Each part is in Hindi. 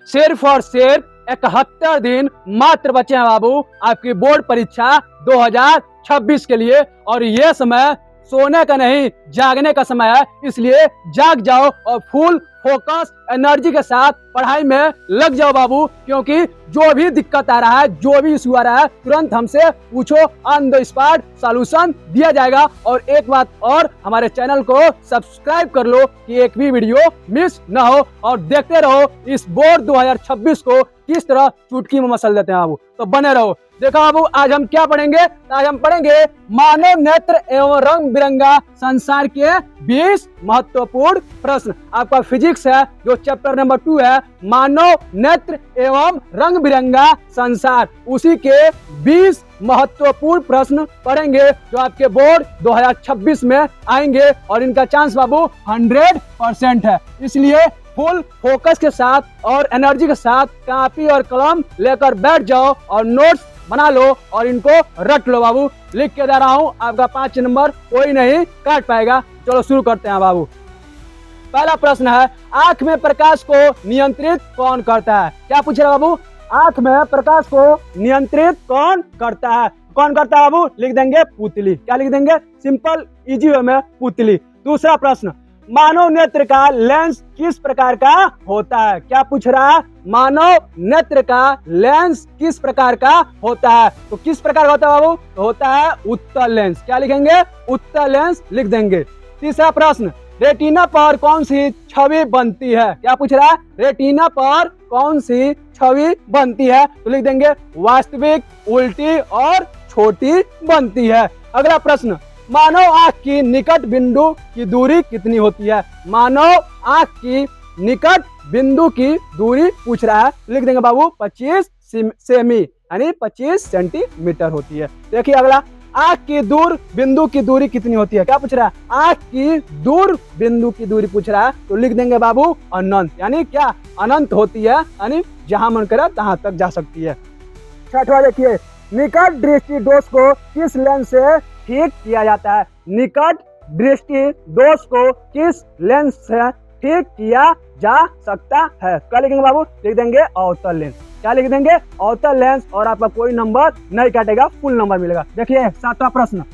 सिर्फ और सिर्फ 71 दिन मात्र बचे हैं बाबू आपकी बोर्ड परीक्षा 2026 के लिए। और ये समय सोने का नहीं जागने का समय है, इसलिए जाग जाओ और फुल फोकस एनर्जी के साथ पढ़ाई में लग जाओ बाबू। क्योंकि जो भी दिक्कत आ रहा है, जो भी इशू आ रहा है, तुरंत हमसे पूछो, ऑन द स्पॉट सॉल्यूशन दिया जाएगा। और एक बात और, हमारे चैनल को सब्सक्राइब कर लो कि एक भी वीडियो मिस न हो, और देखते रहो इस बोर्ड 2026 को किस तरह चुटकी में मसल देते हैं बाबू। तो बने रहो। देखो बाबू, आज हम क्या पढ़ेंगे? आज हम पढ़ेंगे मानव नेत्र एवं रंग बिरंगा संसार के 20 महत्वपूर्ण प्रश्न। आपका फिजिक्स है जो चैप्टर नंबर 2 है, मानव नेत्र एवं रंग बिरंगा संसार, उसी के 20 महत्वपूर्ण प्रश्न पढ़ेंगे जो आपके बोर्ड 2026 में आएंगे। और इनका चांस बाबू 100% है, इसलिए फुल फोकस के साथ और एनर्जी के साथ कॉपी और कलम लेकर बैठ जाओ और नोट्स बना लो और इनको रट लो बाबू। लिख के दे रहा हूँ, आपका 5 नंबर कोई नहीं काट पाएगा। चलो शुरू करते हैं बाबू। पहला प्रश्न है, आंख में प्रकाश को नियंत्रित कौन करता है? क्या पूछ रहा है बाबू? आंख में प्रकाश को नियंत्रित कौन करता है? कौन करता है बाबू? लिख देंगे पुतली। क्या लिख देंगे? सिंपल इजी वे में पुतली। दूसरा प्रश्न, मानव नेत्र का लेंस किस प्रकार का होता है? क्या पूछ रहा है? मानव नेत्र का लेंस किस प्रकार का होता है? तो किस प्रकार का होता है बाबू? तो होता है उत्तल लेंस। क्या लिखेंगे? उत्तल लेंस लिख देंगे। तीसरा प्रश्न, रेटिना पर कौन सी छवि बनती है? क्या पूछ रहा है? रेटिना पर कौन सी छवि बनती है? तो लिख देंगे वास्तविक, उल्टी और छोटी बनती है। अगला प्रश्न, मानव आंख की निकट बिंदु की दूरी कितनी होती है? मानव आंख की निकट बिंदु की दूरी पूछ रहा है, लिख देंगे बाबू 25 सेमी यानी 25 सेंटीमीटर होती है। देखिए अगला, आंख की दूर बिंदु की दूरी कितनी होती है? क्या पूछ रहा है? आंख की दूर बिंदु की दूरी पूछ रहा है, तो लिख देंगे बाबू अनंत, यानी क्या? अनंत होती है, यानी जहां मन करे तहां तक जा सकती है। छठवां देखिए, निकट दृष्टि दोष को किस लेंस से ठीक किया जाता है? निकट दृष्टि दोष को किस लेंस से ठीक किया जा सकता है? क्या लिखेंगे बाबू? लिख देंगे अवतल लेंस। क्या लिख देंगे? अवतल लेंस। और आपका कोई नंबर नहीं काटेगा, फुल नंबर मिलेगा। देखिए सातवां प्रश्न,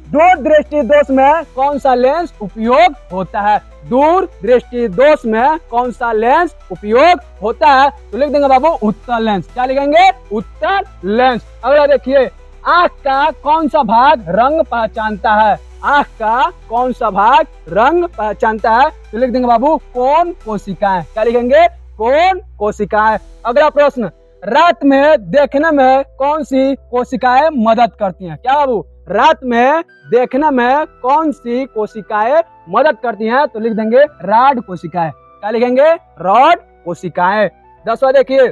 दूर दृष्टि दोष में कौन सा लेंस उपयोग होता है? दूर दृष्टि दोष में कौन सा लेंस उपयोग होता है? तो लिख देंगे बाबू उत्तल लेंस। क्या लिखेंगे? उत्तल लेंस। अगला देखिए, आंख का कौन सा भाग रंग पहचानता है? आंख का कौन सा भाग रंग पहचानता है? तो लिख देंगे बाबू कोन कोशिकाएं। क्या लिखेंगे? कोन कोशिकाएं। अगला प्रश्न, रात में देखने में कौन सी कोशिकाएं मदद करती हैं? क्या बाबू? रात में देखने में कौन सी कोशिकाएं मदद करती हैं? तो लिख देंगे रॉड कोशिकाएं। क्या लिखेंगे? रॉड कोशिकाएं। 10वां देखिए,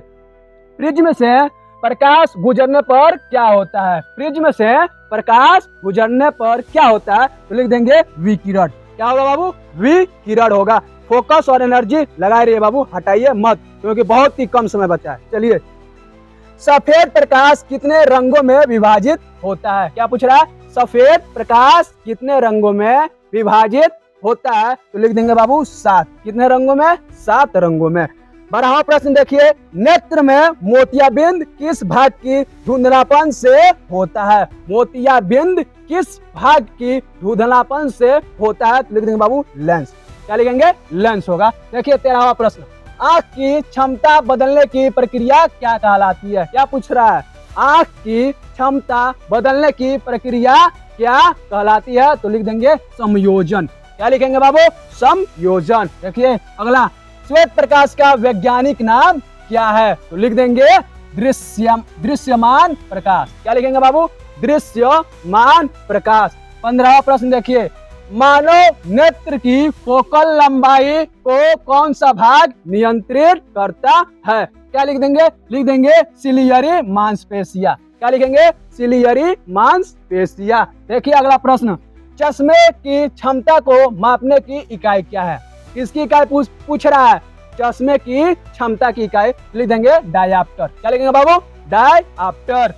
प्रिज्म से प्रकाश गुजरने पर क्या होता है? प्रिज्म से प्रकाश गुजरने पर क्या होता है? तो लिख देंगे विकिरण। क्या होगा बाबू? विकिरण होगा। फोकस और एनर्जी लगाए रहिए बाबू, हटाइए मत, क्योंकि बहुत ही कम समय बचा है। चलिए, सफेद प्रकाश कितने रंगों में विभाजित होता है? क्या पूछ रहा है? सफेद प्रकाश कितने रंगों में विभाजित होता है? तो लिख देंगे बाबू 7। कितने रंगों में? 7 रंगों में। 12वां प्रश्न देखिए, नेत्र में मोतियाबिंद किस भाग की धुंधलापन से होता है? मोतियाबिंद किस भाग की धुंधलापन से होता है? तो लिख देंगे बाबू लेंस। क्या लिखेंगे? लेंस होगा। देखिए 13वां प्रश्न, आंख की क्षमता बदलने की प्रक्रिया क्या कहलाती है? क्या पूछ रहा है? आंख की क्षमता बदलने की प्रक्रिया क्या कहलाती है? तो लिख देंगे संयोजन। क्या लिखेंगे बाबू? संयोजन। देखिए अगला, श्वेत प्रकाश का वैज्ञानिक नाम क्या है? तो लिख देंगे दृश्यमान प्रकाश। क्या लिखेंगे बाबू? दृश्यमान प्रकाश। 15वां प्रश्न देखिए, मानव नेत्र की फोकल लंबाई को कौन सा भाग नियंत्रित करता है? क्या लिख देंगे? लिख देंगे सिलियरी मांसपेशिया। क्या लिखेंगे? सिलियरी मांसपेशिया। देखिए अगला प्रश्न, चश्मे की क्षमता को मापने की इकाई क्या है? किसकी इकाई पूछ रहा है? चश्मे की क्षमता की इकाई लिख देंगे डायऑप्टर। क्या लिखेंगे बाबू? डायऑप्टर।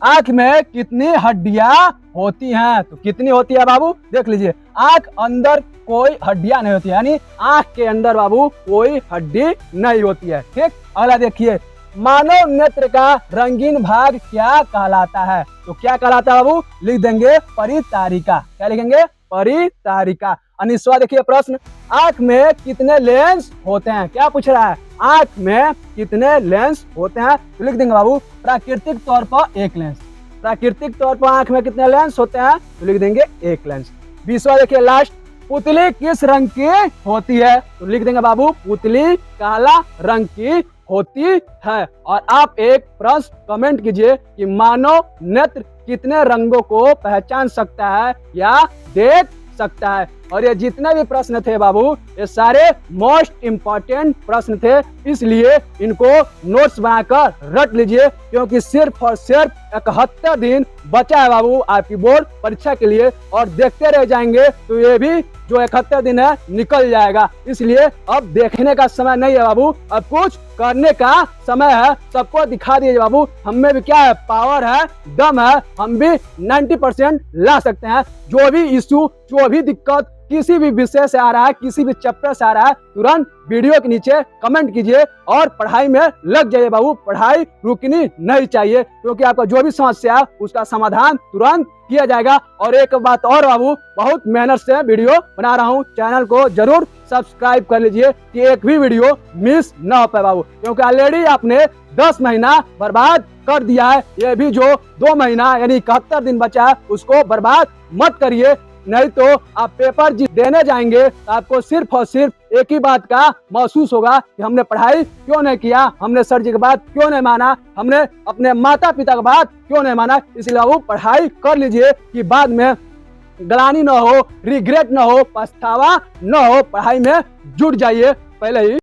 आंख में कितनी हड्डियां होती हैं? तो कितनी होती है बाबू? देख लीजिए, आंख अंदर कोई हड्डियां नहीं होती है, यानी आंख के अंदर बाबू कोई हड्डी नहीं होती है। ठीक, अगला देखिए, मानव नेत्र का रंगीन भाग क्या कहलाता है? तो क्या कहलाता है बाबू? लिख देंगे परितारिका। क्या लिखेंगे? परितारिका। अनिश्वा देखिए प्रश्न, आंख में कितने लेंस होते हैं? क्या पूछ रहा है? आंख में कितने लेंस होते हैं? तो लिख देंगे बाबू प्राकृतिक तौर पर एक लेंस। प्राकृतिक तौर पर आंख में कितने लेंस होते हैं? तो लिख देंगे एक लेंस। 20वां देखिए लास्ट, पुतली किस रंग की होती है? तो लिख देंगे बाबू पुतली काला रंग की होती है। और आप एक प्रश्न कमेंट कीजिए कि मानव नेत्र कितने रंगों को पहचान सकता है या देख सकता है। और ये जितने भी प्रश्न थे बाबू, ये सारे मोस्ट इंपॉर्टेंट प्रश्न थे, इसलिए इनको नोट्स बनाकर रट लीजिए, क्योंकि सिर्फ और सिर्फ 71 दिन बचा है बाबू आपकी बोर्ड परीक्षा के लिए। और देखते रह जाएंगे तो ये भी जो 71 दिन है निकल जाएगा। इसलिए अब देखने का समय नहीं है बाबू, अब कुछ करने का समय है। सबको दिखा दीजिए बाबू, हम में भी क्या है, पावर है, दम है, हम भी 90% ला सकते हैं। जो भी इश्यू, जो भी दिक्कत किसी भी विषय से आ रहा है, किसी भी चैप्टर से आ रहा है, तुरंत वीडियो के नीचे कमेंट कीजिए और पढ़ाई में लग जाइए बाबू। पढ़ाई रुकनी नहीं चाहिए, क्योंकि आपका जो भी समस्या है उसका समाधान तुरंत किया जाएगा। और एक बात और बाबू, बहुत मेहनत से वीडियो बना रहा हूँ, चैनल को जरूर सब्सक्राइब कर लीजिए कि एक भी वीडियो मिस ना हो पाए बाबू, क्योंकि ऑलरेडी आपने 10 महीना बर्बाद कर दिया है। ये भी जो 2 महीना यानी 71 दिन बचा है उसको बर्बाद मत करिए, नहीं तो आप पेपर देने जाएंगे तो आपको सिर्फ और सिर्फ एक ही बात का महसूस होगा कि हमने पढ़ाई क्यों नहीं किया, हमने सर जी की बात क्यों नहीं माना, हमने अपने माता पिता की बात क्यों नहीं माना। इसलिए वो पढ़ाई कर लीजिए कि बाद में ग्लानि न हो, रिग्रेट न हो, पछतावा न हो। पढ़ाई में जुट जाइए पहले ही।